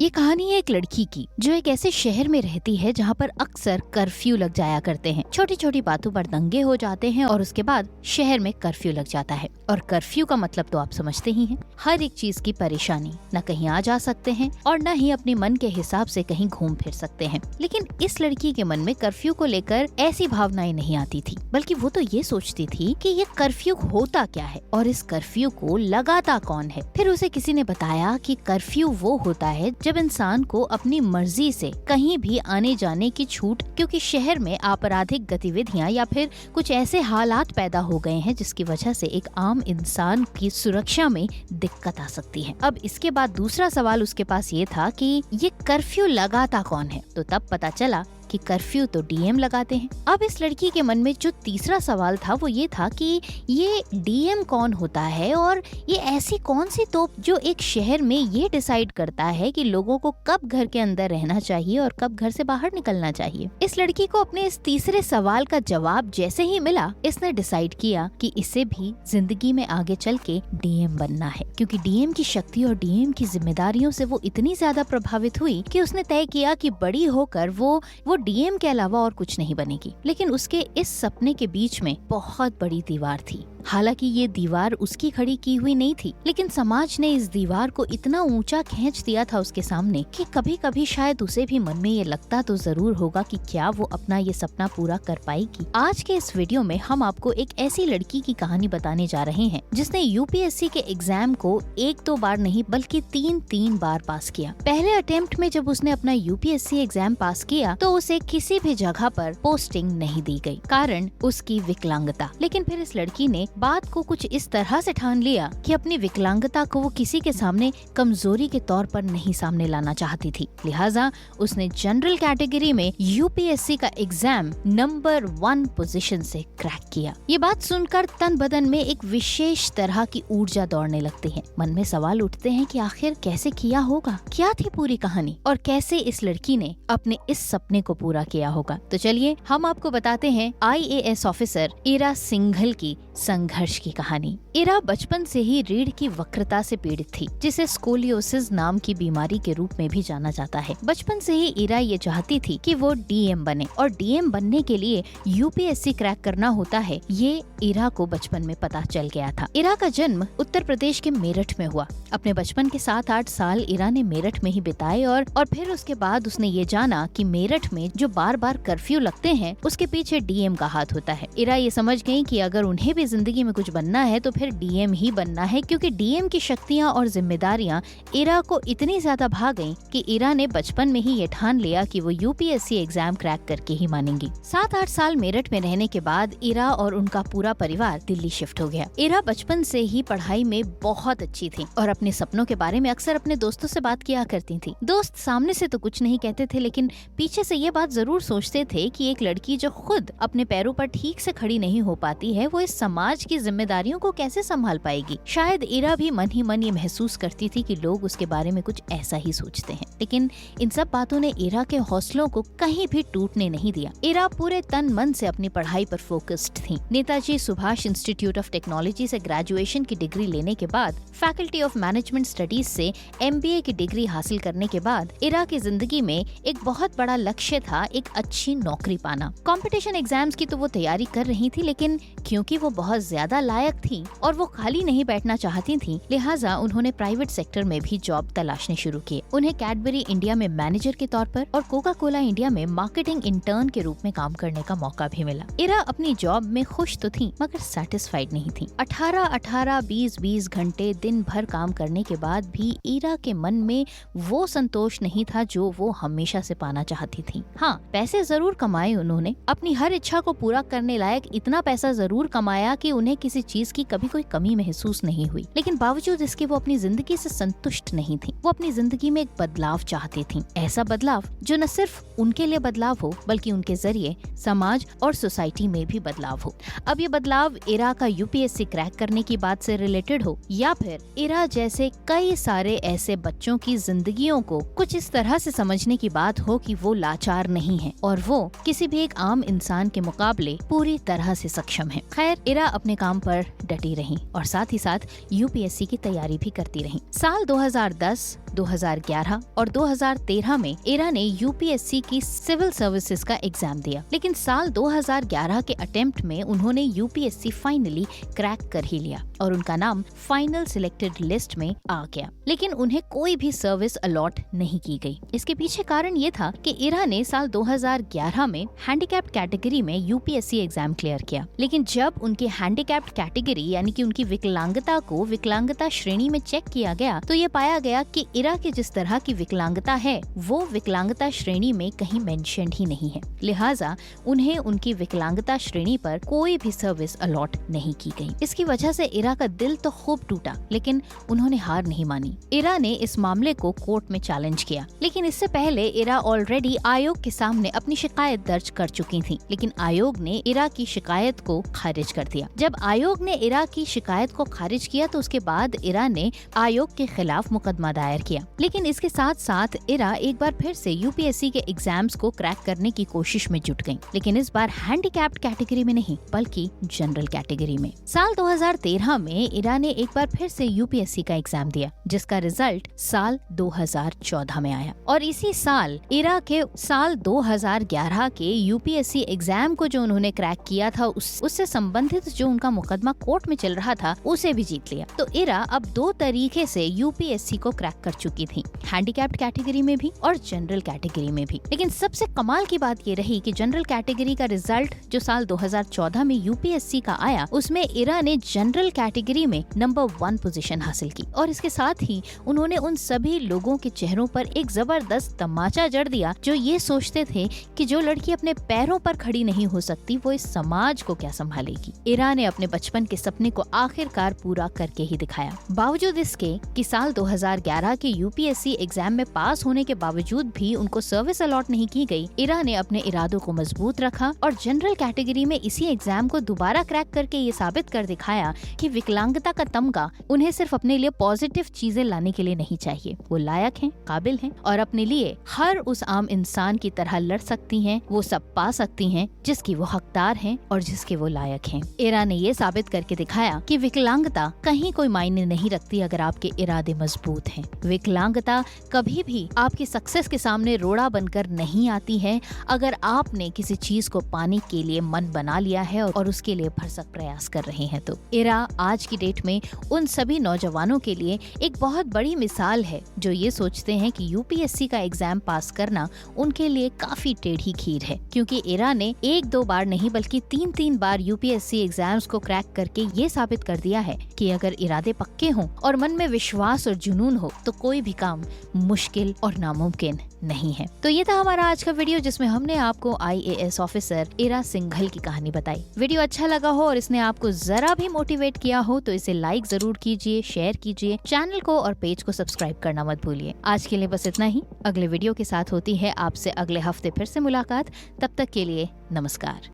ये कहानी है एक लड़की की जो एक ऐसे शहर में रहती है जहाँ पर अक्सर कर्फ्यू लग जाया करते हैं। छोटी छोटी बातों पर दंगे हो जाते हैं और उसके बाद शहर में कर्फ्यू लग जाता है। और कर्फ्यू का मतलब तो आप समझते ही हैं, हर एक चीज की परेशानी, न कहीं आ जा सकते हैं और न ही अपने मन के हिसाब से कहीं घूम फिर सकते हैं। लेकिन इस लड़की के मन में कर्फ्यू को लेकर ऐसी भावनाएं नहीं आती थी, बल्कि वो तो ये सोचती थी कि ये कर्फ्यू होता क्या है और इस कर्फ्यू को लगाता कौन है। फिर उसे किसी ने बताया कि कर्फ्यू वो होता है जब इंसान को अपनी मर्जी से कहीं भी आने जाने की छूट, क्योंकि शहर में आपराधिक गतिविधियां या फिर कुछ ऐसे हालात पैदा हो गए हैं जिसकी वजह से एक आम इंसान की सुरक्षा में दिक्कत आ सकती है। अब इसके बाद दूसरा सवाल उसके पास ये था कि ये कर्फ्यू लगाता कौन है, तो तब पता चला कि कर्फ्यू तो डीएम लगाते हैं। अब इस लड़की के मन में जो तीसरा सवाल था वो ये था कि ये डीएम कौन होता है और ये ऐसी कौन सी तोप जो एक शहर में ये डिसाइड करता है कि लोगों को कब घर के अंदर रहना चाहिए और कब घर से बाहर निकलना चाहिए। इस लड़की को अपने इस तीसरे सवाल का जवाब जैसे ही मिला, इसने डिसाइड किया कि इसे भी जिंदगी में आगे चल के डीएम बनना है, क्योंकि डीएम की शक्ति और डीएम की जिम्मेदारियों से वो इतनी ज्यादा प्रभावित हुई कि उसने तय किया कि बड़ी होकर वो डीएम के अलावा और कुछ नहीं बनेगी। लेकिन उसके इस सपने के बीच में बहुत बड़ी दीवार थी। हालांकि ये दीवार उसकी खड़ी की हुई नहीं थी, लेकिन समाज ने इस दीवार को इतना ऊंचा खींच दिया था उसके सामने कि कभी कभी शायद उसे भी मन में ये लगता तो जरूर होगा कि क्या वो अपना ये सपना पूरा कर पाएगी। आज के इस वीडियो में हम आपको एक ऐसी लड़की की कहानी बताने जा रहे हैं जिसने यूपीएससी के एग्जाम को 1-2 बार नहीं बल्कि 3-3 बार पास किया। पहले अटेम्प्ट में जब उसने अपना यूपीएससी एग्जाम पास किया तो उसे किसी भी जगह पर पोस्टिंग नहीं दी गई, कारण उसकी विकलांगता। लेकिन फिर इस लड़की ने बात को कुछ इस तरह से ठान लिया कि अपनी विकलांगता को वो किसी के सामने कमजोरी के तौर पर नहीं सामने लाना चाहती थी। लिहाजा उसने जनरल कैटेगरी में यूपीएससी का एग्जाम नंबर 1 पोजीशन से क्रैक किया। ये बात सुनकर तन बदन में एक विशेष तरह की ऊर्जा दौड़ने लगती है। मन में सवाल उठते हैं कि आखिर कैसे किया होगा, क्या थी पूरी कहानी और कैसे इस लड़की ने अपने इस सपने को पूरा किया होगा। तो चलिए हम आपको बताते हैं आईएएस ऑफिसर इरा सिंघल की संघर्ष की कहानी। इरा बचपन से ही रीढ़ की वक्रता से पीड़ित थी, जिसे स्कोलियोसिस नाम की बीमारी के रूप में भी जाना जाता है। बचपन से ही इरा ये चाहती थी कि वो डीएम बने और डीएम बनने के लिए यूपीएससी क्रैक करना होता है, ये इरा को बचपन में पता चल गया था। इरा का जन्म उत्तर प्रदेश के मेरठ में हुआ। अपने बचपन के 7-8 साल इरा ने मेरठ में ही बिताए और फिर उसके बाद उसने ये जाना कि मेरठ में जो बार बार कर्फ्यू लगते हैं उसके पीछे डीएम का हाथ होता है। इरा ये समझ गई कि अगर उन्हें भी जिंदगी में कुछ बनना है तो फिर डीएम ही बनना है, क्योंकि डीएम की शक्तियां और जिम्मेदारियां इरा को इतनी ज्यादा भा गईं कि इरा ने बचपन में ही ये ठान लिया कि वो यूपीएससी एग्जाम क्रैक करके ही मानेंगी। 7-8 साल मेरठ में रहने के बाद इरा और उनका पूरा परिवार दिल्ली शिफ्ट हो गया। इरा बचपन से ही पढ़ाई में बहुत अच्छी थी और अपने सपनों के बारे में अक्सर अपने दोस्तों से बात किया करती थी। दोस्त सामने से तो कुछ नहीं कहते थे, लेकिन पीछे से ये बात जरूर सोचते थे कि एक लड़की जो खुद अपने पैरों पर ठीक से खड़ी नहीं हो पाती है, वो इस समाज की जिम्मेदारियों को कैसे संभाल पाएगी। शायद इरा भी मन ही मन ये महसूस करती थी कि लोग उसके बारे में कुछ ऐसा ही सोचते हैं। लेकिन इन सब बातों ने इरा के हौसलों को कहीं भी टूटने नहीं दिया। इरा पूरे तन मन से अपनी पढ़ाई पर फोकस्ड थी। Netaji Subhash institute of technology से ग्रेजुएशन की डिग्री लेने के बाद फैकल्टी ऑफ मैनेजमेंट स्टडीज से एमबीए की डिग्री हासिल करने के बाद इरा की जिंदगी में एक बहुत बड़ा लक्ष्य था, एक अच्छी नौकरी पाना। कंपटीशन एग्जाम्स की तो वो तैयारी कर रही थी, लेकिन क्योंकि वो बहुत ज्यादा लायक थी और वो खाली नहीं बैठना चाहती थी, लिहाजा उन्होंने प्राइवेट सेक्टर में भी जॉब तलाशने शुरू किए। उन्हें कैडबरी इंडिया में मैनेजर के तौर पर और कोका कोला इंडिया में मार्केटिंग इंटर्न के रूप में काम करने का मौका भी मिला। इरा अपनी जॉब में खुश तो थी मगर सेटिस्फाइड नहीं थी। 18-18, 20-20 घंटे दिन भर काम करने के बाद भी इरा के मन में वो संतोष नहीं था जो वो हमेशा से पाना चाहती थी। हाँ, पैसे जरूर कमाए उन्होंने, अपनी हर इच्छा को पूरा करने लायक इतना पैसा जरूर कमाया कि उन्हें किसी चीज की कभी कोई कमी महसूस नहीं हुई। लेकिन बावजूद इसके वो अपनी जिंदगी से संतुष्ट नहीं थी। वो अपनी जिंदगी में एक बदलाव चाहती थी, ऐसा बदलाव जो न सिर्फ उनके लिए बदलाव हो बल्कि उनके जरिए समाज और सोसाइटी में भी बदलाव हो। अब ये बदलाव इरा का यूपीएससी क्रैक करने की बात से रिलेटेड हो या फिर इरा जैसे कई सारे ऐसे बच्चों की जिंदगियों को कुछ इस तरह से समझने की बात हो कि वो लाचार नहीं है और वो किसी भी एक आम इंसान के मुकाबले पूरी तरह से सक्षम है। खैर, इरा अपने काम पर डटी रही और साथ ही साथ यूपीएससी की तैयारी भी करती रही। साल 2010, 2011 और 2013 में इरा ने यूपीएससी की सिविल सर्विसेज का एग्जाम दिया, लेकिन साल 2011 के अटेम्प्ट में उन्होंने यूपीएससी फाइनली क्रैक कर ही लिया और उनका नाम फाइनल सिलेक्टेड लिस्ट में आ गया, लेकिन उन्हें कोई भी सर्विस अलॉट नहीं की गई। इसके पीछे कारण ये था कि इरा ने साल 2011 में हैंडीकैप्ड कैटेगरी में यूपीएससी एग्जाम क्लियर किया, लेकिन जब उनकी हैंडीकैप्ड कैटेगरी यानी कि उनकी विकलांगता को विकलांगता श्रेणी में चेक किया गया तो ये पाया गया कि इरा की जिस तरह की विकलांगता है वो विकलांगता श्रेणी में कहीं मेंशन्ड ही नहीं है, लिहाजा उन्हें उनकी विकलांगता श्रेणी पर कोई भी सर्विस अलॉट नहीं की गई। इसकी वजह से इरा का दिल तो खूब टूटा, लेकिन उन्होंने हार नहीं मानी। इरा ने इस मामले को कोर्ट में चैलेंज किया, लेकिन इससे पहले इरा ऑलरेडी आयोग के सामने अपनी शिकायत दर्ज कर चुकी थी, लेकिन आयोग ने इरा की शिकायत को खारिज कर दिया। जब आयोग ने इरा की शिकायत को खारिज किया तो उसके बाद इरा ने आयोग के खिलाफ मुकदमा दायर किया, लेकिन इसके साथ साथ इरा एक बार फिर से यूपीएससी के एग्जाम्स को क्रैक करने की कोशिश में जुट गयी, लेकिन इस बार हैंडीकैप्ड कैटेगरी में नहीं बल्कि जनरल कैटेगरी में। साल 2013 में इरा ने एक बार फिर से यूपीएससी का एग्जाम दिया, जिसका रिजल्ट साल 2014 में आया, और इसी साल इरा के साल 2011 के यूपीएससी एग्जाम को जो उन्होंने क्रैक किया था उससे संबंधित जो उनका मुकदमा कोर्ट में चल रहा था उसे भी जीत लिया। तो इरा अब दो तरीके से यूपीएससी को क्रैक कर चुकी थी, हैंडीकैप्ड कैटेगरी में भी और जनरल कैटेगरी में भी। लेकिन सबसे कमाल की बात ये रही कि जनरल कैटेगरी का रिजल्ट जो साल 2014 में यूपीएससी का आया उसमें इरा ने जनरल कैटेगरी में नंबर 1 पोजीशन हासिल की, और इसके साथ ही उन्होंने उन सभी लोगों के चेहरों पर एक जबरदस्त तमाचा जड़ दिया जो ये सोचते थे कि जो लड़की अपने पैरों पर खड़ी नहीं हो सकती वो इस समाज को क्या संभालेगी। इरा ने अपने बचपन के सपने को आखिरकार पूरा करके ही दिखाया। बावजूद इसके कि साल 2011 के यूपीएससी एग्जाम में पास होने के बावजूद भी उनको सर्विस अलॉट नहीं की गई, इरा ने अपने इरादों को मजबूत रखा और जनरल कैटेगरी में इसी एग्जाम को दोबारा क्रैक करके ये साबित कर दिखाया कि विकलांगता का तमगा उन्हें सिर्फ अपने लिए पॉजिटिव चीजें लाने के लिए नहीं चाहिए। वो लायक हैं, काबिल हैं और अपने लिए हर उस आम इंसान की तरह लड़ सकती हैं, वो सब पा सकती हैं जिसकी वो हकदार हैं और जिसके वो लायक हैं। इरा ने ये साबित करके दिखाया कि विकलांगता कहीं कोई मायने नहीं रखती अगर आपके इरादे मजबूत हैं। विकलांगता कभी भी आपकी सक्सेस के सामने रोड़ा बनकर नहीं आती है अगर आपने किसी चीज को पाने के लिए मन बना लिया है और उसके लिए भरसक प्रयास कर रहे हैं। तो इरा आज की डेट में उन सभी नौजवानों के लिए एक बहुत बड़ी मिसाल है जो ये सोचते हैं कि यूपीएससी का एग्जाम पास करना उनके लिए काफी टेढ़ी खीर है, क्योंकि इरा ने 1-2 बार नहीं बल्कि 3-3 बार यूपीएससी एग्जाम्स को क्रैक करके ये साबित कर दिया है कि अगर इरादे पक्के हों और मन में विश्वास और जुनून हो तो कोई भी काम मुश्किल और नामुमकिन नहीं है। तो ये था हमारा आज का वीडियो जिसमें हमने आपको आईएएस ऑफिसर इरा सिंघल की कहानी बताई। वीडियो अच्छा लगा हो और इसने आपको जरा भी मोटिवेट किया हो तो इसे लाइक जरूर कीजिए, शेयर कीजिए, चैनल को और पेज को सब्सक्राइब करना मत भूलिए। आज के लिए बस इतना ही। अगले वीडियो के साथ होती है आपसे अगले हफ्ते फिर से मुलाकात। तब तक के लिए नमस्कार।